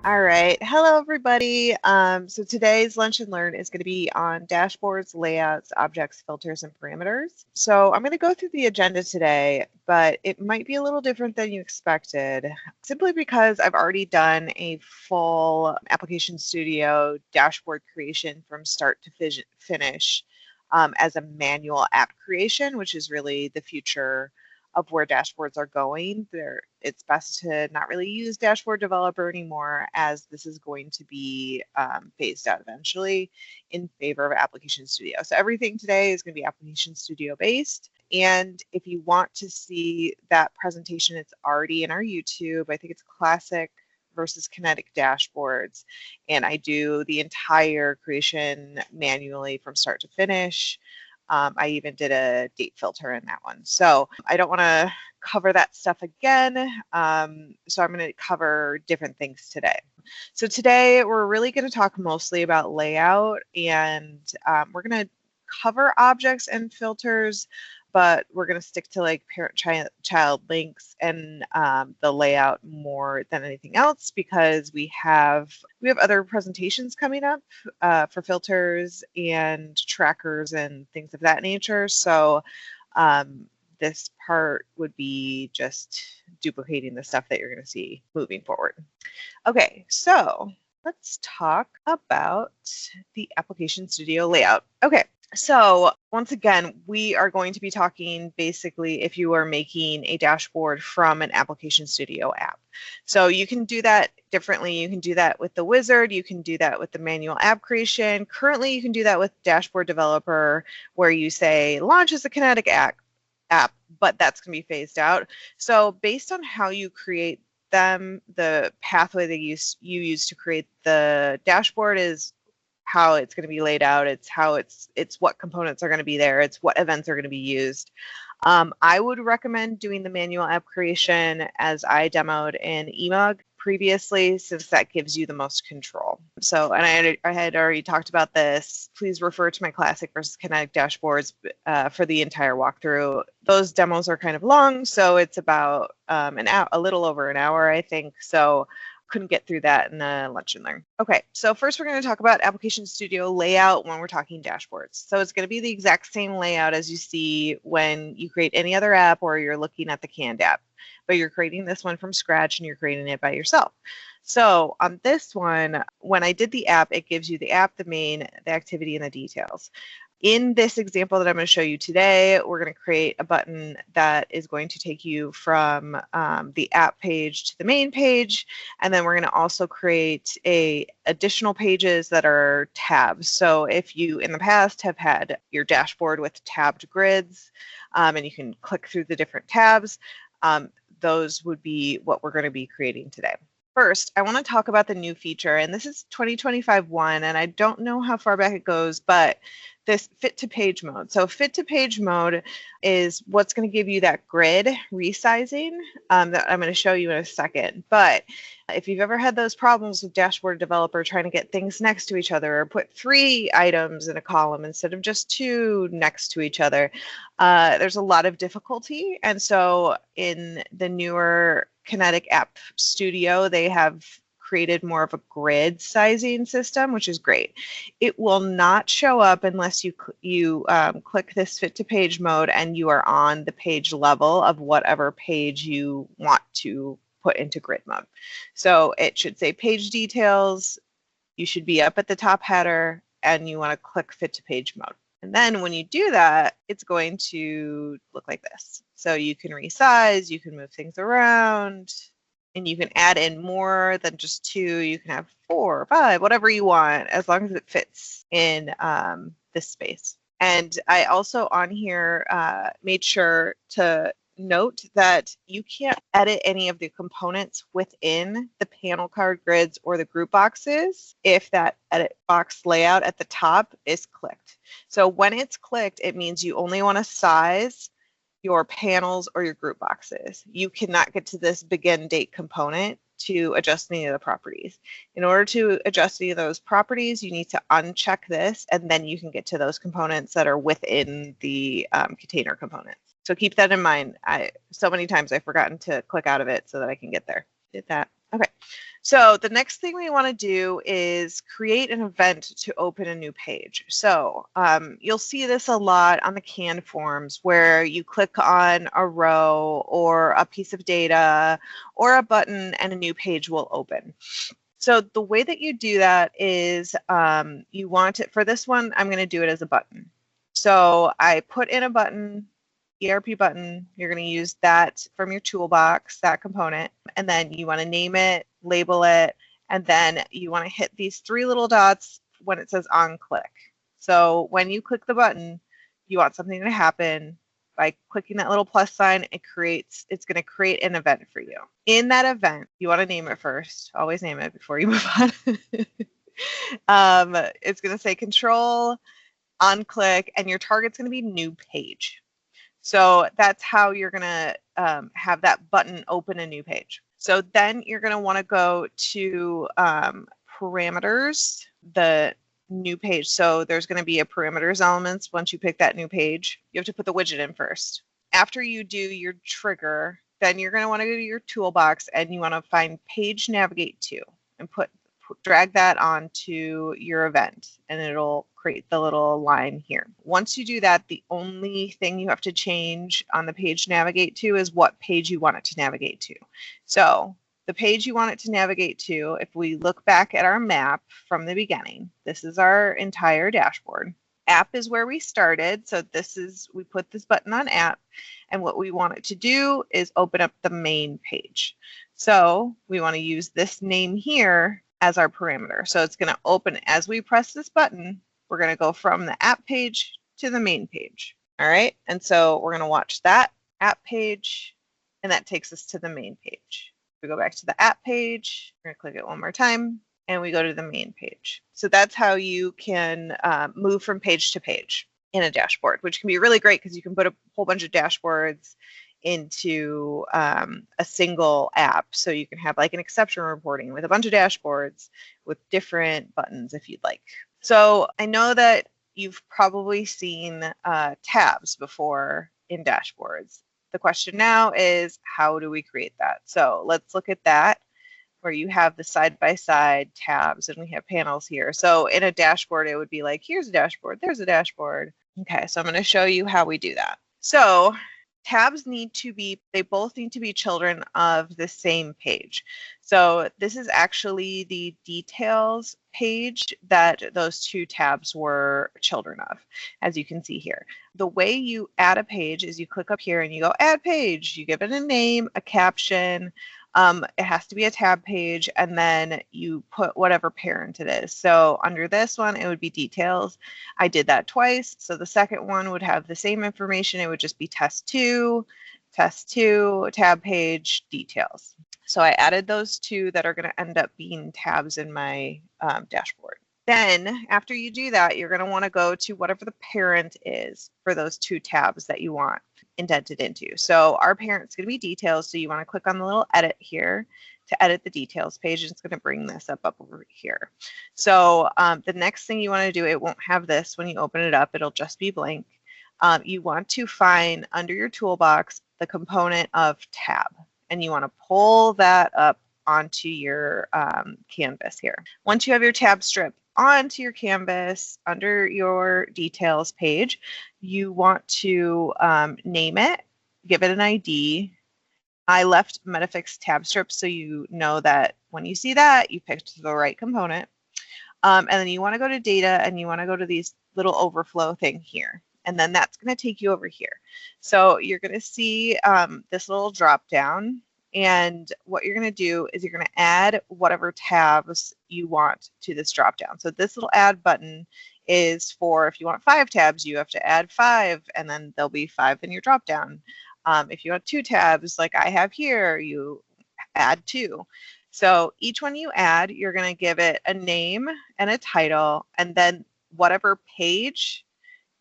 All right. Hello, everybody. So today's Lunch and Learn is going to be on dashboards, layouts, objects, filters, and parameters. So I'm going to go through the agenda today, but it might be a little different than you expected, simply because I've already done a full Application Studio dashboard creation from start to finish as a manual app creation, which is really the future of where dashboards are going. It's best to not really use Dashboard Developer anymore, as this is going to be phased out eventually in favor of Application Studio. So everything today is going to be Application Studio based. And if you want to see that presentation, it's already in our YouTube. I think it's Classic versus Kinetic dashboards. And I do the entire creation manually from start to finish. I even did a date filter in that one. So I don't want to cover that stuff again. So I'm going to cover different things today. So today we're really going to talk mostly about layout, and we're going to cover objects and filters, but we're going to stick to like parent-child links and the layout more than anything else, because we have other presentations coming up for filters and trackers and things of that nature. So this part would be just duplicating the stuff that you're going to see moving forward. Okay, so let's talk about the Application Studio layout. Okay, so once again, we are going to be talking basically if you are making a dashboard from an Application Studio app. So you can do that differently. You can do that with the wizard. You can do that with the manual app creation. Currently, you can do that with Dashboard Developer, where you say launch as a Kinetic app, but that's going to be phased out. So based on how you create them, the pathway that you use to create the dashboard is how it's going to be laid out. It's how it's what components are going to be there. It's what events are going to be used. I would recommend doing the manual app creation as I demoed in eMug previously, since that gives you the most control. So, and I had already talked about this. Please refer to my Classic versus Kinetic dashboards for the entire walkthrough. Those demos are kind of long, so it's about a little over an hour, I think. So couldn't get through that in the Lunch and Learn. Okay, so first we're going to talk about Application Studio layout when we're talking dashboards. So it's going to be the exact same layout as you see when you create any other app or you're looking at the canned app, but you're creating this one from scratch and you're creating it by yourself. So on this one, when I did the app, it gives you the app, the main, the activity, and the details. In this example that I'm going to show you today, we're going to create a button that is going to take you from the app page to the main page, and then we're going to also create additional pages that are tabs. So if you in the past have had your dashboard with tabbed grids, and you can click through the different tabs, those would be what we're going to be creating today. First, I want to talk about the new feature, and this is 2025-1, and I don't know how far back it goes, but this fit to page mode. So fit to page mode is what's going to give you that grid resizing that I'm going to show you in a second. But if you've ever had those problems with Dashboard Developer trying to get things next to each other, or put 3 items in a column instead of just 2 next to each other, there's a lot of difficulty. And so in the newer Kinetic App Studio, they have created more of a grid sizing system, which is great. It will not show up unless you click this fit to page mode and you are on the page level of whatever page you want to put into grid mode. So it should say page details. You should be up at the top header, and you want to click fit to page mode. And then when you do that, it's going to look like this. So you can resize, you can move things around, and you can add in more than just 2. You can have 4 or 5, whatever you want, as long as it fits in this space. And I also on here made sure to note that you can't edit any of the components within the panel card grids or the group boxes if that edit box layout at the top is clicked. So when it's clicked, it means you only want to size your panels or your group boxes. You cannot get to this begin date component to adjust any of the properties. In order to adjust any of those properties, you need to uncheck this, and then you can get to those components that are within the container components. So keep that in mind. So many times I've forgotten to click out of it so that I can get there. Did that. Okay, so the next thing we want to do is create an event to open a new page. So you'll see this a lot on the canned forms where you click on a row or a piece of data or a button and a new page will open. So the way that you do that is you want it, for this one, I'm going to do it as a button. So I put in a button, ERP button, you're going to use that from your toolbox, that component, and then you want to name it, label it, and then you want to hit these three little dots when it says on click. So when you click the button, you want something to happen. By clicking that little plus sign, it's going to create an event for you. In that event, you want to name it first. Always name it before you move on. It's going to say control, on click, and your target's going to be new page. So that's how you're going to have that button open a new page. So then you're going to want to go to parameters, the new page. So there's going to be a parameters elements. Once you pick that new page, you have to put the widget in first. After you do your trigger, then you're going to want to go to your toolbox and you want to find page navigate to and drag that onto your event and it'll create the little line here. Once you do that, the only thing you have to change on the page navigate to is what page you want it to navigate to. So the page you want it to navigate to, if we look back at our map from the beginning, this is our entire dashboard. App is where we started. So we put this button on app, and what we want it to do is open up the main page. So we want to use this name here as our parameter. So it's going to open as we press this button. We're going to go from the app page to the main page. All right. And so we're going to watch that app page, and that takes us to the main page. We go back to the app page. We're going to click it one more time, and we go to the main page. So that's how you can move from page to page in a dashboard, which can be really great because you can put a whole bunch of dashboards into a single app. So you can have like an exception reporting with a bunch of dashboards with different buttons if you'd like. So I know that you've probably seen tabs before in dashboards. The question now is, how do we create that? So let's look at that, where you have the side-by-side tabs and we have panels here. So in a dashboard, it would be like, here's a dashboard, there's a dashboard. Okay, so I'm going to show you how we do that. So tabs they both need to be children of the same page. So this is actually the details page that those two tabs were children of, as you can see here. The way you add a page is you click up here and you go add page, you give it a name, a caption, it has to be a tab page, and then you put whatever parent it is. So under this one, it would be details. I did that twice. So the second one would have the same information. It would just be test 2, tab page, details. So I added those two that are going to end up being tabs in my dashboard. Then after you do that, you're going to want to go to whatever the parent is for those two tabs that you want indented into. So our parent's going to be details. So you want to click on the little edit here to edit the details page. And it's going to bring this up over here. So the next thing you want to do, it won't have this when you open it up. It'll just be blank. You want to find under your toolbox the component of tab. And you want to pull that up onto your canvas here. Once you have your tab strip onto your canvas under your details page, you want to name it, give it an ID. I left Metafix tab strip so you know that when you see that, you picked the right component. And then you want to go to data and you want to go to these little overflow thing here. And then that's going to take you over here. So you're going to see this little drop down. And what you're going to do is you're going to add whatever tabs you want to this drop down. So this little add button is for if you want 5 tabs, you have to add 5, and then there'll be 5 in your drop down. If you want 2 tabs, like I have here, you add 2. So each one you add, you're going to give it a name and a title, and then whatever page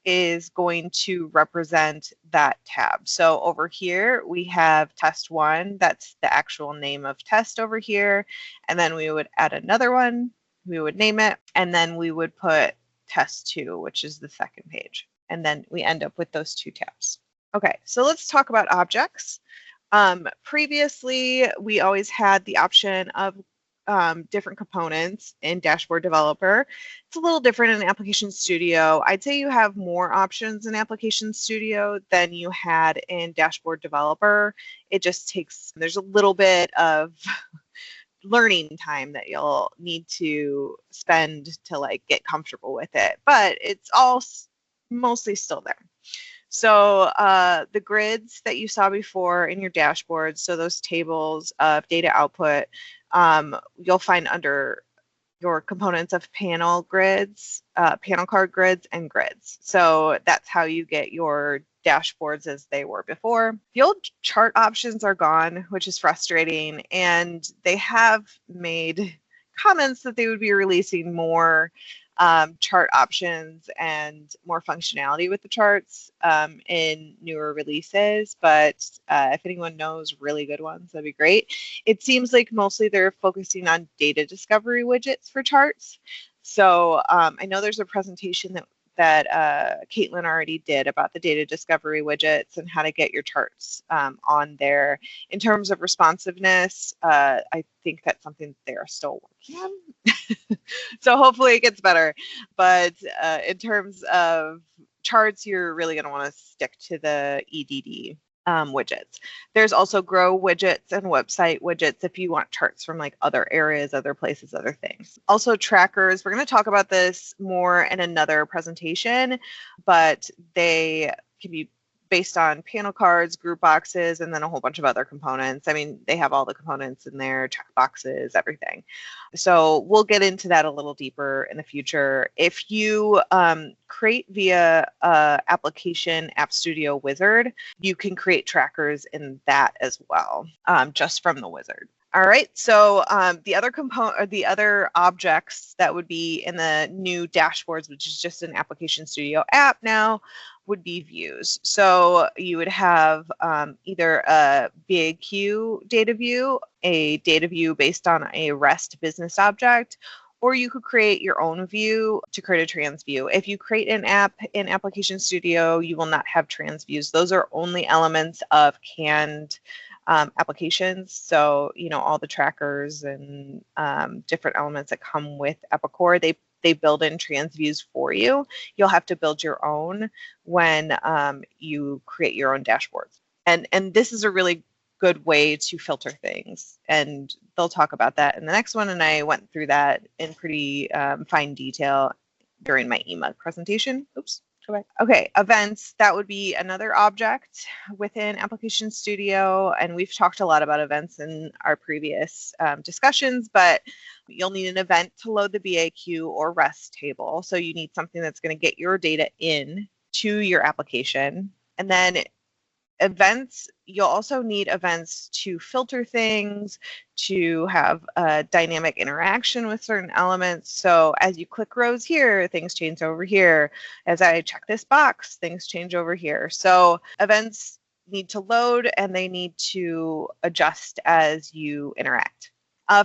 is going to represent that tab. So over here we have test 1, that's the actual name of test over here, and then we would add another one, we would name it, and then we would put test 2, which is the second page, and then we end up with those 2 tabs. Okay, so let's talk about objects. Previously, we always had the option of different components in Dashboard Developer. It's a little different in Application Studio. I'd say you have more options in Application Studio than you had in Dashboard Developer. It just takes, there's a little bit of learning time that you'll need to spend to like get comfortable with it, but it's all mostly still there. So the grids that you saw before in your dashboard, so those tables of data output, you'll find under your components of panel grids, panel card grids, and grids. So that's how you get your dashboards as they were before. The old chart options are gone, which is frustrating, and they have made comments that they would be releasing more chart options and more functionality with the charts in newer releases, but if anyone knows really good ones, that'd be great. It seems like mostly they're focusing on data discovery widgets for charts. So I know there's a presentation that Caitlin already did about the data discovery widgets and how to get your charts on there. In terms of responsiveness, I think that's something they're still working on. So hopefully it gets better. But in terms of charts, you're really going to want to stick to the EDD widgets. There's also grow widgets and website widgets if you want charts from like other areas, other places, other things. Also trackers, we're going to talk about this more in another presentation, but they can be based on panel cards, group boxes, and then a whole bunch of other components. I mean, they have all the components in there, check boxes, everything. So we'll get into that a little deeper in the future. If you create via application App Studio Wizard, you can create trackers in that as well, just from the wizard. All right, so the other component or the other objects that would be in the new dashboards, which is just an Application Studio app now, would be views. So you would have either a BAQ data view, a data view based on a REST business object, or you could create your own view to create a trans view. If you create an app in Application Studio, you will not have trans views. Those are only elements of canned applications. So, you know, all the trackers and different elements that come with Epicor, they build in trans views for you. You'll have to build your own when you create your own dashboards. And this is a really good way to filter things. And they'll talk about that in the next one. And I went through that in pretty fine detail during my EMUG presentation. Oops. Okay, events, that would be another object within Application Studio, and we've talked a lot about events in our previous discussions, but you'll need an event to load the BAQ or REST table. So you need something that's going to get your data in to your application. And then events, you'll also need events to filter things, to have a dynamic interaction with certain elements. So as you click rows here, things change over here. As I check this box, things change over here. So events need to load and they need to adjust as you interact.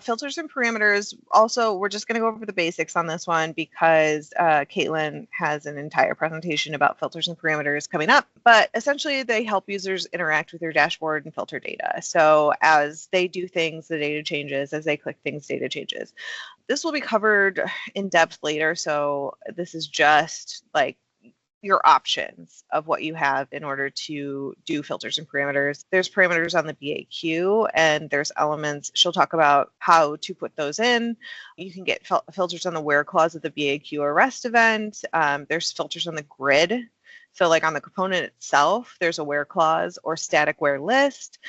Filters and parameters, also, we're just going to go over the basics on this one because Caitlin has an entire presentation about filters and parameters coming up. But essentially, they help users interact with your dashboard and filter data. So as they do things, the data changes. As they click things, data changes. This will be covered in depth later. So this is just like your options of what you have in order to do filters and parameters. There's parameters on the BAQ and there's elements. She'll talk about how to put those in. You can get filters on the where clause of the BAQ or REST event. There's filters on the grid. So like on the component itself, there's a where clause or static where list.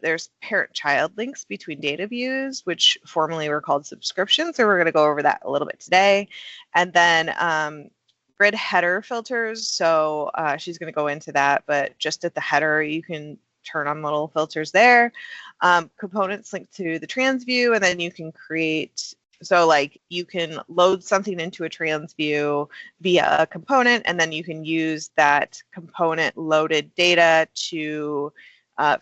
There's parent-child links between data views, which formerly were called subscriptions. So we're going to go over that a little bit today. And then grid header filters, so she's going to go into that, but just at the header you can turn on little filters there. Components linked to the trans view, and then you can create, so like you can load something into a trans view via a component, and then you can use that component loaded data to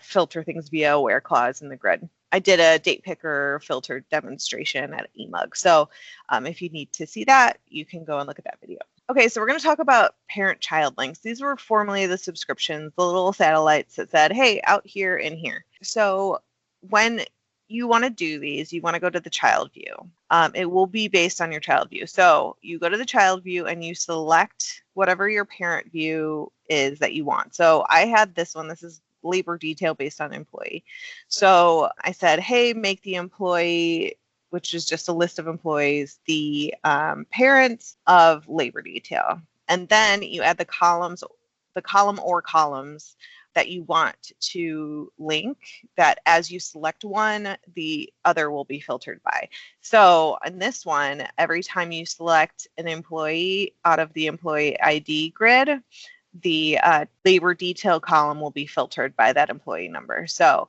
filter things via a where clause in the grid. I did a date picker filter demonstration at EMUG, so if you need to see that, you can go and look at that video. Okay, so we're going to talk about parent-child links. These were formerly the subscriptions, the little satellites that said, hey, out here and here. So when you want to do these, you want to go to the child view. It will be based on your child view. So you go to the child view and you select whatever your parent view is that you want. So I had this one. This is labor detail based on employee. So I said, hey, make the employee, which is just a list of employees, the parents of labor detail. And then you add the column or columns that you want to link, that as you select one, the other will be filtered by. So in this one, every time you select an employee out of the employee ID grid, the labor detail column will be filtered by that employee number. So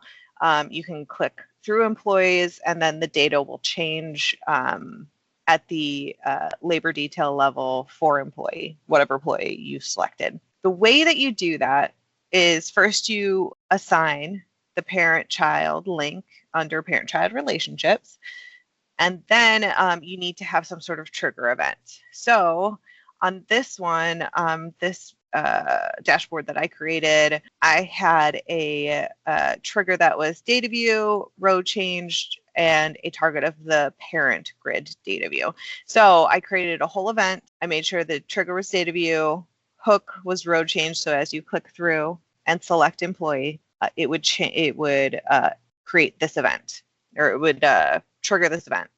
you can click through employees and then the data will change at the labor detail level for employee, whatever employee you selected. The way that you do that is first you assign the parent-child link under parent-child relationships, and then you need to have some sort of trigger event. So on this one, this dashboard that I created, I had a trigger that was data view, row changed, and a target of the parent grid data view. So I created a whole event. I made sure the trigger was data view, hook was row change. So as you click through and select employee, it would create this event, or it would trigger this event.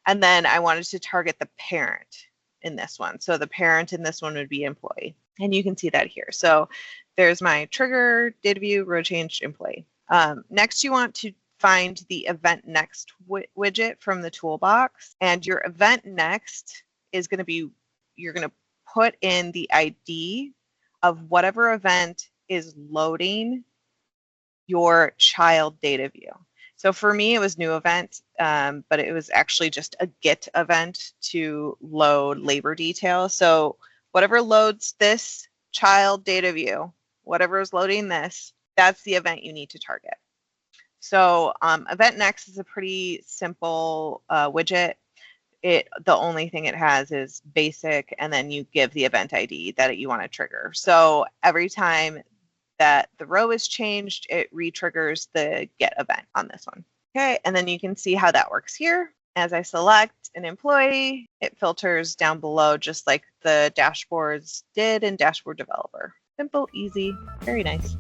And then I wanted to target the parent in this one. So the parent in this one would be employee. And you can see that here. So there's my trigger, data view, row change, employee. Next, you want to find the event next widget from the toolbox. And your event next is going to be, you're going to put in the ID of whatever event is loading your child data view. So for me, it was new event, but it was actually just a get event to load labor detail. So whatever loads this child data view, whatever is loading this, that's the event you need to target. So event next is a pretty simple widget. The only thing it has is basic, and then you give the event ID that you want to trigger. So every time that the row is changed, it re-triggers the get event on this one. Okay, and then you can see how that works here. As I select an employee, it filters down below just like the dashboards did in Dashboard Developer. Simple, easy, very nice.